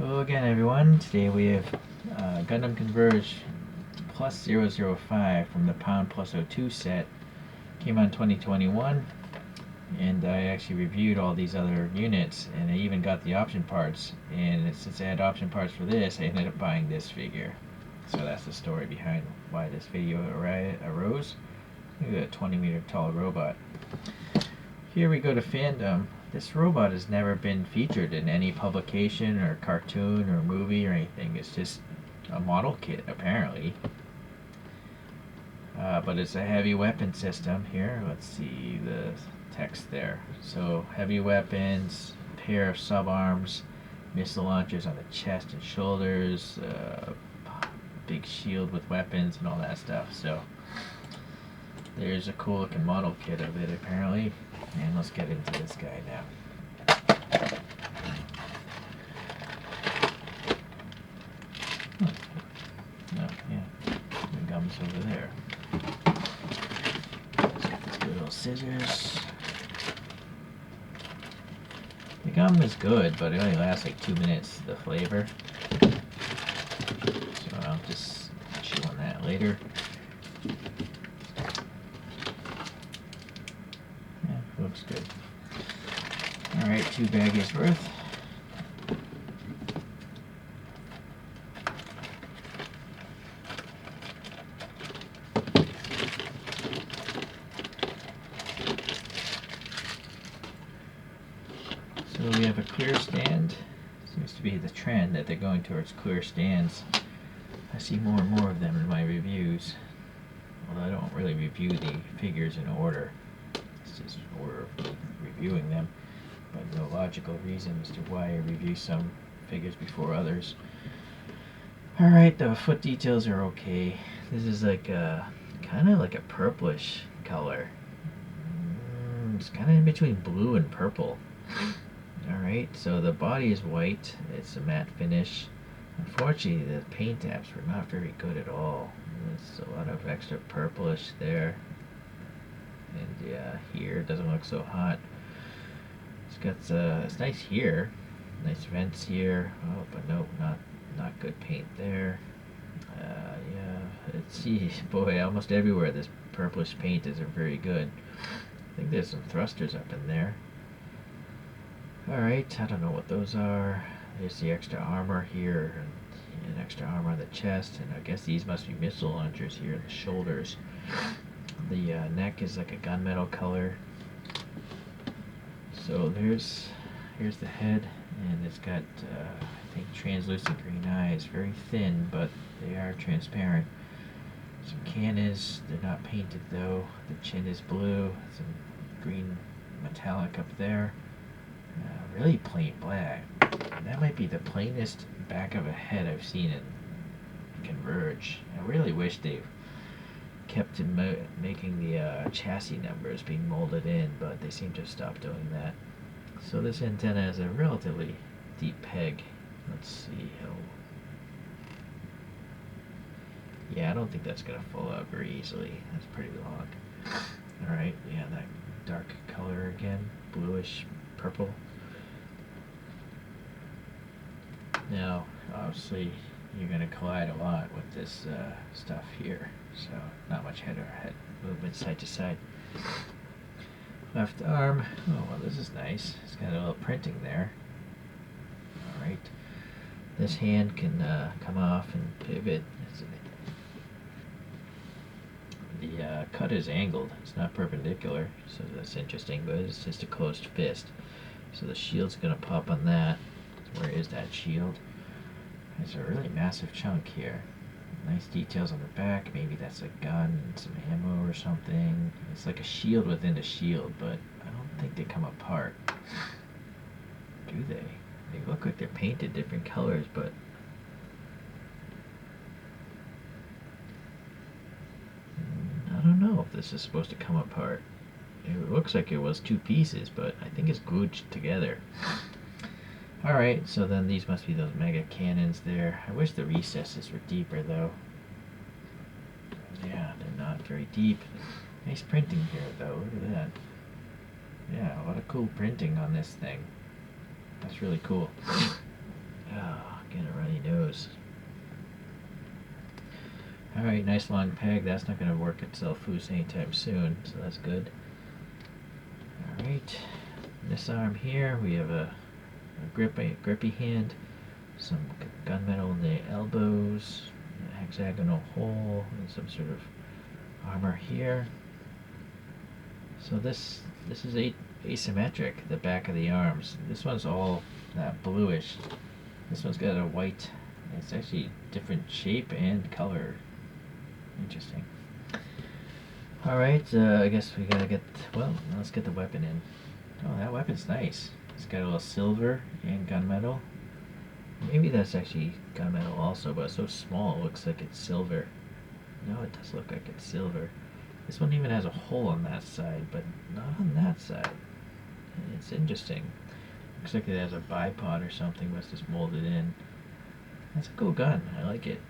Hello again, everyone. Today we have Gundam Converge plus 005 from the Pound plus 02 set. Came on 2021, and I actually reviewed all these other units, and I even got the option parts. And since I had option parts for this, I ended up buying this figure. So that's the story behind why this video arose. Look at a 20-meter tall robot. Here we go to fandom. This robot has never been featured in any publication or cartoon or movie or anything. It's just a model kit, apparently. But it's a heavy weapon system here. Let's see the text there. So heavy weapons, pair of subarms, missile launchers on the chest and shoulders, big shield with weapons and all that stuff. So there's a cool looking model kit of it, apparently. And let's get into this guy now. Oh, yeah. The gum's over there. Let's get these little scissors. The gum is good, but it only lasts like 2 minutes, the flavor. So I'll just chew on that later. Looks good. Alright, 2 baggies worth. So we have a clear stand. Seems to be the trend that they're going towards clear stands. I see more and more of them in my reviews. Although I don't really review the figures in order. It's just we're reviewing them, but no logical reason as to why I review some figures before others. Alright, the foot details are okay. This is like a kind of like a purplish color. It's kind of in between blue and purple. Alright, so the body is white. It's a matte finish. Unfortunately, the paint apps were not very good at all. There's a lot of extra purplish there. And yeah, here it doesn't look so hot. It's got it's nice here, nice vents here. Oh, but no, not good paint there. Yeah, boy, almost everywhere this purplish paint isn't very good. I think there's some thrusters up in there. All right, I don't know what those are. There's the extra armor here, and extra armor on the chest, and I guess these must be missile launchers here in the shoulders. The neck is like a gunmetal color. So here's the head, and it's got I think translucent green eyes, very thin, but they are transparent. Some cannons, they're not painted though. The chin is blue, some green metallic up there. Really plain black. That might be the plainest back of a head I've seen in Converge. I really wish they've kept making the chassis numbers being molded in, but they seem to have stopped doing that. So this antenna has a relatively deep peg. Let's see how... Yeah, I don't think that's going to fall out very easily. That's pretty long. Alright, yeah, that dark color again. Bluish purple. Now, obviously, you're going to collide a lot with this stuff here, so not much head movement side to side. Left arm, oh well, this is nice. It's got a little printing there. Alright, this hand can come off and pivot. The cut is angled, it's not perpendicular, so that's interesting, but it's just a closed fist. So the shield's going to pop on that. Where is that shield? There's a really massive chunk here. Nice details on the back. Maybe that's a gun and some ammo or something. It's like a shield within a shield, but I don't think they come apart. Do they? They look like they're painted different colors, but... I don't know if this is supposed to come apart. It looks like it was 2 pieces, but I think it's glued together. Alright, so then these must be those mega cannons there. I wish the recesses were deeper though. Yeah, they're not very deep. Nice printing here though, look at that. Yeah, a lot of cool printing on this thing. That's really cool. Oh, Alright, nice long peg. That's not going to work itself loose anytime soon, so that's good. Alright, this arm here, we have a grippy hand, some gunmetal in the elbows, a hexagonal hole, and some sort of armor here. So this is asymmetric, the back of the arms. This one's all that bluish. This one's got a white. It's actually different shape and color. Interesting. Alright, I guess we gotta get, well, let's get the weapon in. Oh, that weapon's nice. It's got a little silver and gunmetal. Maybe that's actually gunmetal also, but it's so small it looks like it's silver. No, it does look like it's silver. This one even has a hole on that side, but not on that side. It's interesting. Looks like it has a bipod or something, but it's just molded in. That's a cool gun. I like it.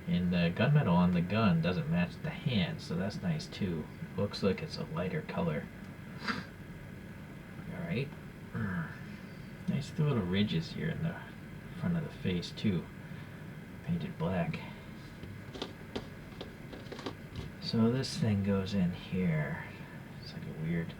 And the gunmetal on the gun doesn't match the hand, so that's nice too. Looks like it's a lighter color. Alright. Nice little ridges here in the front of the face too. Painted black. So this thing goes in here. It's like a weird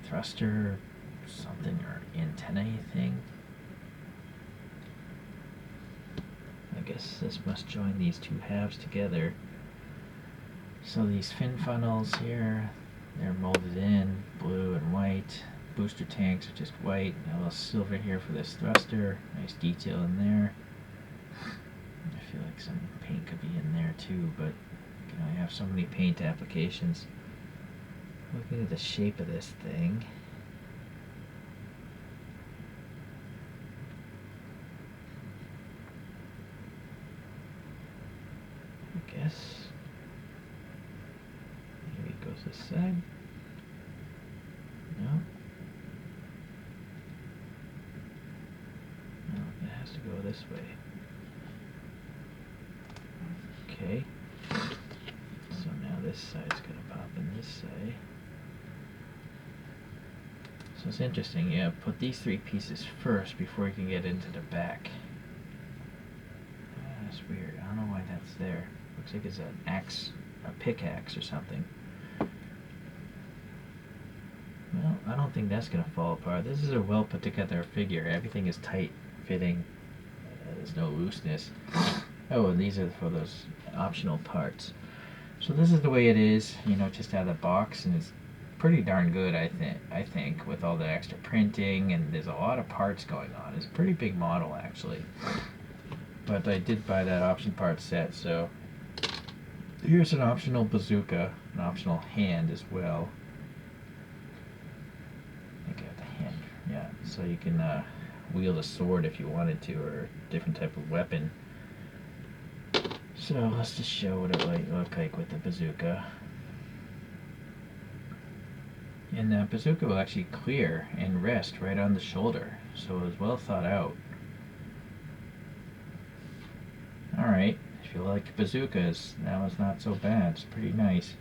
thruster something or antenna thing. I guess this must join these two halves together. So these fin funnels here, they're molded in blue and white. Booster tanks are just white. A little silver here for this thruster. Nice detail in there. I feel like some paint could be in there too, but you can only have so many paint applications. Looking at the shape of this thing. I guess maybe it goes this side. No. No, it has to go this way. Okay. So now this side's gonna pop in this side. So it's interesting, yeah, put these three pieces first before you can get into the back. That's weird. I don't know why that's there. Looks like it's an axe, a pickaxe or something. Well, I don't think that's gonna fall apart. This is a well put together figure. Everything is tight fitting. There's no looseness. Oh, and these are for those optional parts. So this is the way it is, you know, just out of the box, and it's pretty darn good, I think, with all the extra printing, and there's a lot of parts going on. It's a pretty big model, actually. But I did buy that option part set, so here's an optional bazooka, an optional hand as well. I think I have the hand, yeah, so you can wield a sword if you wanted to, or a different type of weapon. So let's just show what it might look like with the bazooka. And the bazooka will actually clear and rest right on the shoulder, so it was well thought out. Alright, if you like bazookas, that was not so bad. It's pretty nice.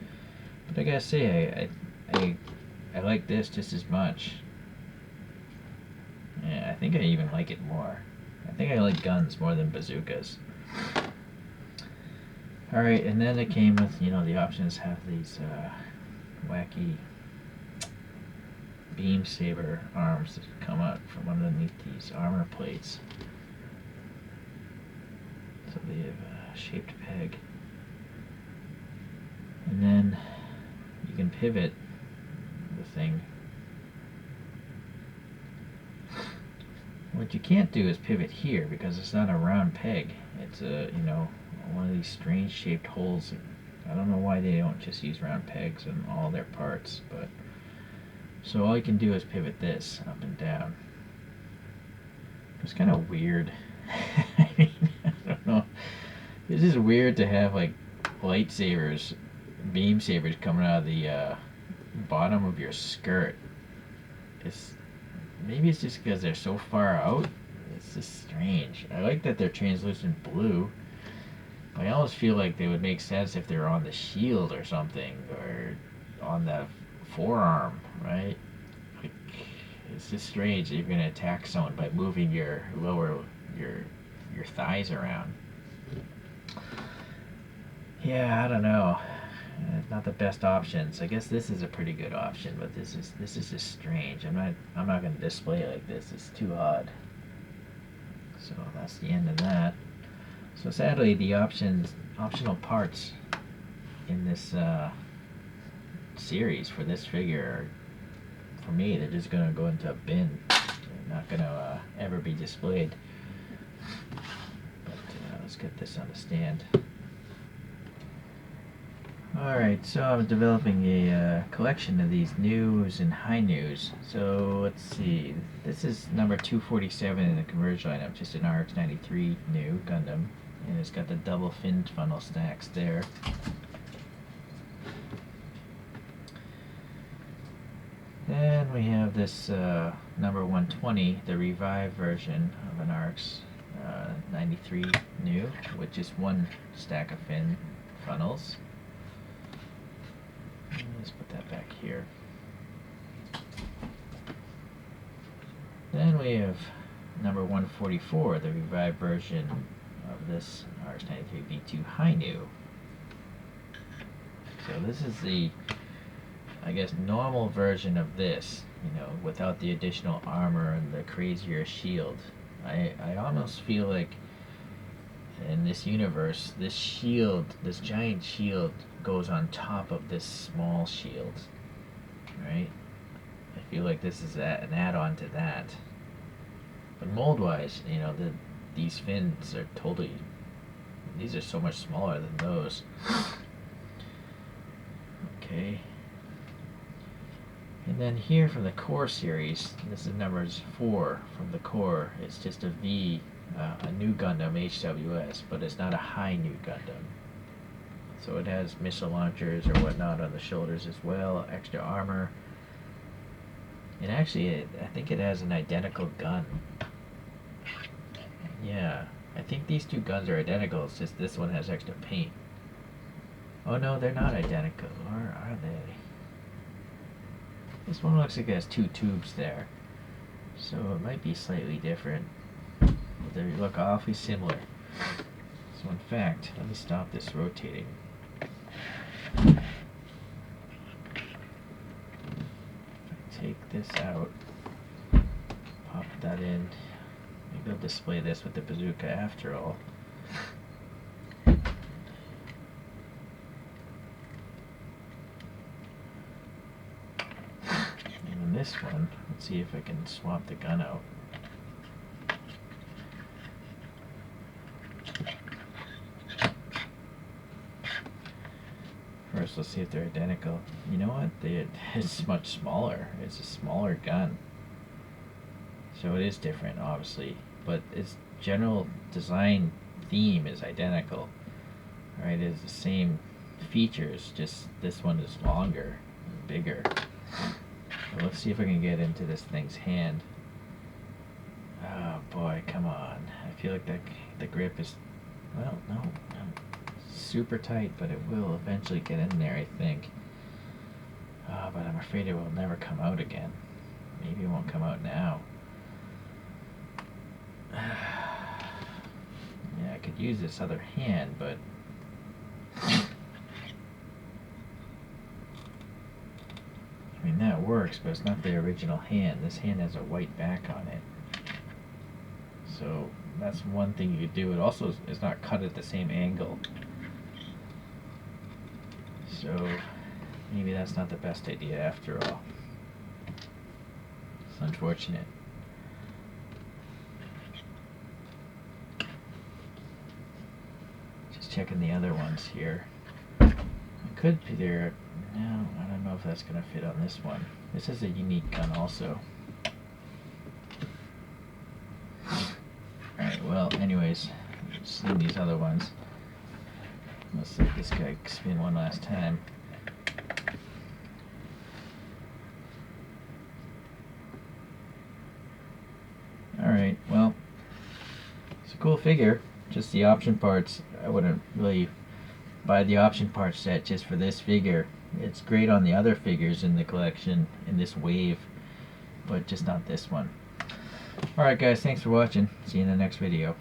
But I gotta say, I like this just as much. Yeah, I think I even like it more. I think I like guns more than bazookas. Alright, and then it came with, you know, the options have these wacky beam saber arms that come out from underneath these armor plates. So they have a shaped peg. And then you can pivot the thing. What you can't do is pivot here because it's not a round peg. It's a, you know, one of these strange shaped holes. I don't know why they don't just use round pegs in all their parts, but so all you can do is pivot this up and down. It's kind of weird. I mean, I don't know. It's just weird to have like lightsabers, beam sabers coming out of the bottom of your skirt. Maybe it's just because they're so far out. It's just strange. I like that they're translucent blue. I almost feel like they would make sense if they were on the shield or something, or on the forearm, right? Like, it's just strange that you're going to attack someone by moving your thighs around. Yeah, I don't know. Not the best options. I guess this is a pretty good option, but this is just strange. I'm not going to display it like this. It's too odd. So that's the end of that. So sadly, the optional parts in this series for this figure are, for me, they're just going to go into a bin. They're not going to ever be displayed. But let's get this on the stand. Alright, so I'm developing a collection of these news and high news. So let's see, this is number 247 in the Converge lineup, just an RX-93 new Gundam, and it's got the double fin funnel stacks there. Then we have this number 120, the revived version of an RX-93 new, with just one stack of fin funnels. Let's put that back here. Then we have number 144, the revived version of this RX-93 V2 High New. So this is the, I guess, normal version of this, you know, without the additional armor and the crazier shield. I almost feel like in this universe, this shield, this giant shield, goes on top of this small shield, right? I feel like this is an add-on to that. But mold-wise, you know, these fins are totally, these are so much smaller than those. Okay. And then here from the core series, this is numbers 4 from the core. It's just a V, a new Gundam HWS, but it's not a high new Gundam. So it has missile launchers or whatnot on the shoulders as well, extra armor. And actually, I think it has an identical gun. Yeah, I think these two guns are identical, it's just this one has extra paint. Oh no, they're not identical, or are they? This one looks like it has two tubes there. So it might be slightly different. But they look awfully similar. So in fact, let me stop this rotating. If I take this out, pop that in, maybe I'll display this with the bazooka after all. And this one, let's see if I can swap the gun out. First, let's see if they're identical. You know what? It's much smaller. It's a smaller gun. So it is different, obviously. But its general design theme is identical. Right? It's the same features, just this one is longer and bigger. So let's see if I can get into this thing's hand. Oh boy, come on. I feel like the grip is, well, no. Super tight, but it will eventually get in there, I think. But I'm afraid it will never come out again. Maybe it won't come out now. Yeah, I could use this other hand, but I mean, that works, but it's not the original hand. This hand has a white back on it. So that's one thing you could do. It also is not cut at the same angle. So maybe that's not the best idea after all. It's unfortunate. Just checking the other ones here. It could be there. No, I don't know if that's going to fit on this one. This is a unique gun also. Alright, well, anyways, just leave these other ones. Let's let this guy spin one last time. Alright, well, it's a cool figure. Just the option parts. I wouldn't really buy the option part set just for this figure. It's great on the other figures in the collection, in this wave, but just not this one. Alright guys, thanks for watching. See you in the next video.